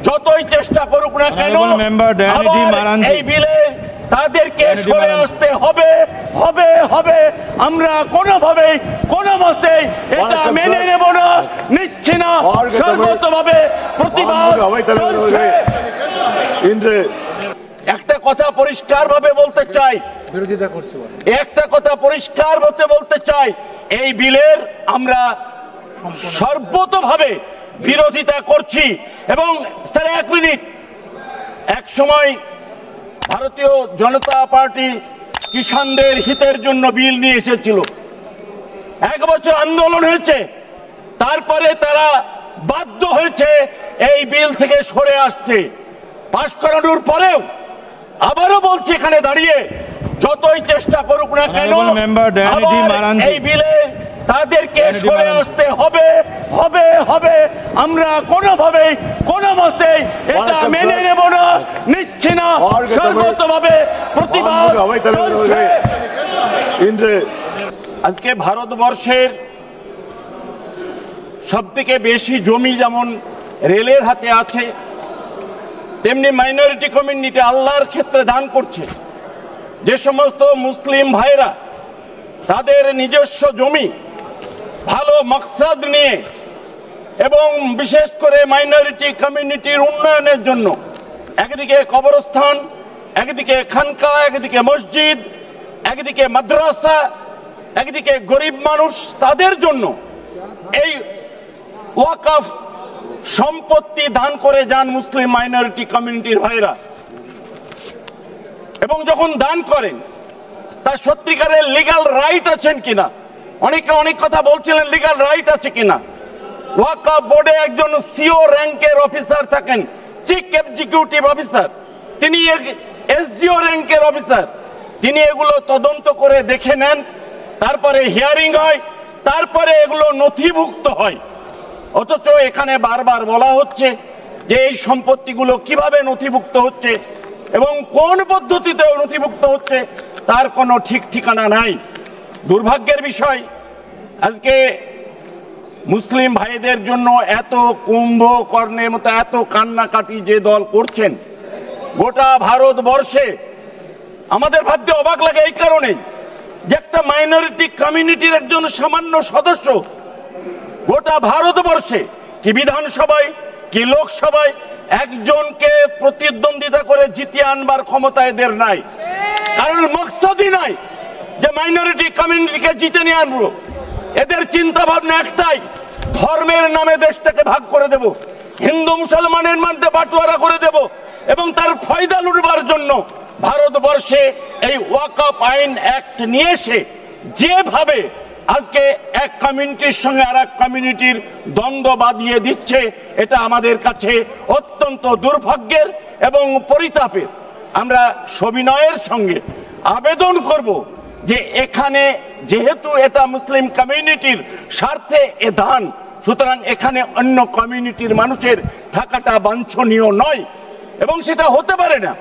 যতই চেষ্টা করুক না কেন এই বিলে তাদেরকে সরে আসতে হবে হবে হবে। আমরা কোনোভাবেই কোনো মতে এটা মেনে নেব না, নিচ্ছি না, সর্বতভাবে প্রতিবাদ চলছে। একটা কথা পরিষ্কার ভাবে বলতে চাই, বিরোধিতা করছি, একটা কথা পরিষ্কার ভাবে বলতে চাই, এই বিলের আমরা সর্বতভাবে বিরোধিতা করছি। এবং স্যার এক মিনিট, এক সময় ভারতীয় জনতা পার্টি কিষানদের হিতের জন্য বিল নিয়ে এসেছিল, 1 বছর আন্দোলন হয়েছে, তারপরে তারা বাধ্য হয়েছে এই বিল থেকে সরে আসতে। পাশ করানোর পরেও আবারও বলছি এখানে দাঁড়িয়ে, যতই চেষ্টা করুক না কেন এই বিলে তাদেরকে সরে আসতে হবে হবে হবে। আমরা কোনোভাবেই কোনো মতে এটা মেনে নেব না, নিচ্ছি না, সর্বতভাবে প্রতিবাদ চলছে। আজকে ভারতবর্ষের সবথেকে বেশি জমি যেমন রেলের হাতে আছে, তেমনি মাইনরিটি কমিউনিটি আল্লাহর ক্ষেত্রে দান করছে। যে সমস্ত মুসলিম ভাইরা তাদের নিজস্ব জমি ভালো মকসদ নিয়ে এবং বিশেষ করে মাইনরিটি কমিউনিটির উন্নয়নের জন্য একদিকে কবরস্থান, একদিকে খানকা, একদিকে মসজিদ, একদিকে মাদ্রাসা, একদিকে গরিব মানুষ, তাদের জন্য এই ওয়াকফ সম্পত্তি দান করে যান মুসলিম মাইনরিটি কমিউনিটির ভাইরা। এবং যখন দান করেন তার সত্যিকারের লিগ্যাল রাইট আছেন কিনা, অনেকে অনেক কথা বলছিলেন লিগ্যাল রাইট আছে কিনা। ওয়াকফ বোর্ডে একজন সিও র্যাঙ্কের অফিসার থাকেন, চিফ এক্সিকিউটিভ অফিসার, তিনি এসডিও র্যাঙ্কের অফিসার, তিনি এগুলো তদন্ত করে দেখে নেন, তারপরে হিয়ারিং হয়, তারপরে এগুলো নথিভুক্ত হয়। অথচ এখানে বারবার বলা হচ্ছে যে এই সম্পত্তিগুলো কিভাবে নথিভুক্ত হচ্ছে এবং কোন পদ্ধতিতে নথিভুক্ত হচ্ছে তার কোনো ঠিক ঠিকানা নাই। দুর্ভাগ্যের বিষয়, আজকে মুসলিম ভাইদের জন্য এত কুম্ভকর্ণের মতো এত কান্নাকাটি যে দল করছেন গোটা ভারতবর্ষে, আমাদের ভাবতে অবাক লাগে এই কারণে যে একটা মাইনরিটি কমিউনিটির একজন সামান্য সদস্য গোটা ভারতবর্ষে, কি বিধানসভায় কি লোকসভায়, একজনকে প্রতিদ্বন্দ্বিতা করে জিতিয়ে আনবার ক্ষমতা এদের নাই। কারণ মকসদই নাই যে মাইনরিটি কমিউনিটিকে জিতে নিয়ে আনবো। এদের চিন্তা ভাবনা একটাই, ধর্মের নামে দেশটাকে ভাগ করে দেব, হিন্দু মুসলমানের মধ্যে বাটোয়ারা করে দেব এবং তার ফায়দা লুটবার জন্য ভারতবর্ষে এই ওয়াকফ আইন অ্যাক্ট নিয়ে এসে যেভাবে আজকে এক কমিউনিটির সঙ্গে আর এক কমিউনিটির দ্বন্দ্ব বাঁধিয়ে দিচ্ছে, এটা আমাদের কাছে অত্যন্ত দুর্ভাগ্যের এবং পরিতাপের। আমরা সবিনয়ের সঙ্গে আবেদন করব যে এখানে যেহেতু এটা মুসলিম কমিউনিটির স্বার্থে এ দান, সুতরাং এখানে অন্য কমিউনিটির মানুষের থাকাটা বাঞ্ছনীয় নয় এবং সেটা হতে পারে না।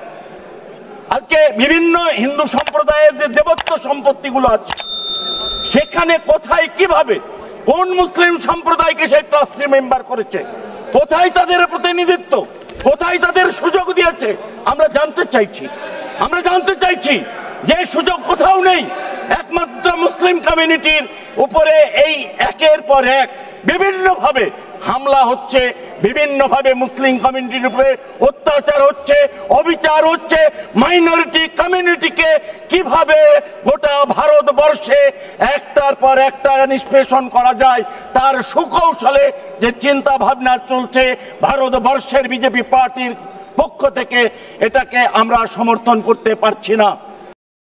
আজকে বিভিন্ন হিন্দু সম্প্রদায়ের যে দেবত্ব সম্পত্তিগুলো আছে সেখানে কোথায় কিভাবে কোন মুসলিম সম্প্রদায়কে সেই ট্রাস্টি মেম্বার করেছে, কোথায় তাদের প্রতিনিধিত্ব, কোথায় তাদের সুযোগ দিয়েছে, আমরা জানতে চাইছি যে সুযোগ কোথাও নেই। একমাত্র মুসলিম কমিউনিটির উপরে এই একের পর এক বিভিন্নভাবে হামলা হচ্ছে, বিভিন্নভাবে মুসলিম কমিউনিটির উপরে অত্যাচার হচ্ছে, অবিচার হচ্ছে। মাইনরিটি কমিউনিটিকে কিভাবে গোটা ভারতবর্ষে একটার পর একটা নিষ্পেষণ করা যায় তার সুকৌশলে যে চিন্তা ভাবনা চলছে ভারতবর্ষের বিজেপি পার্টির পক্ষ থেকে, এটাকে আমরা সমর্থন করতে পারছি না।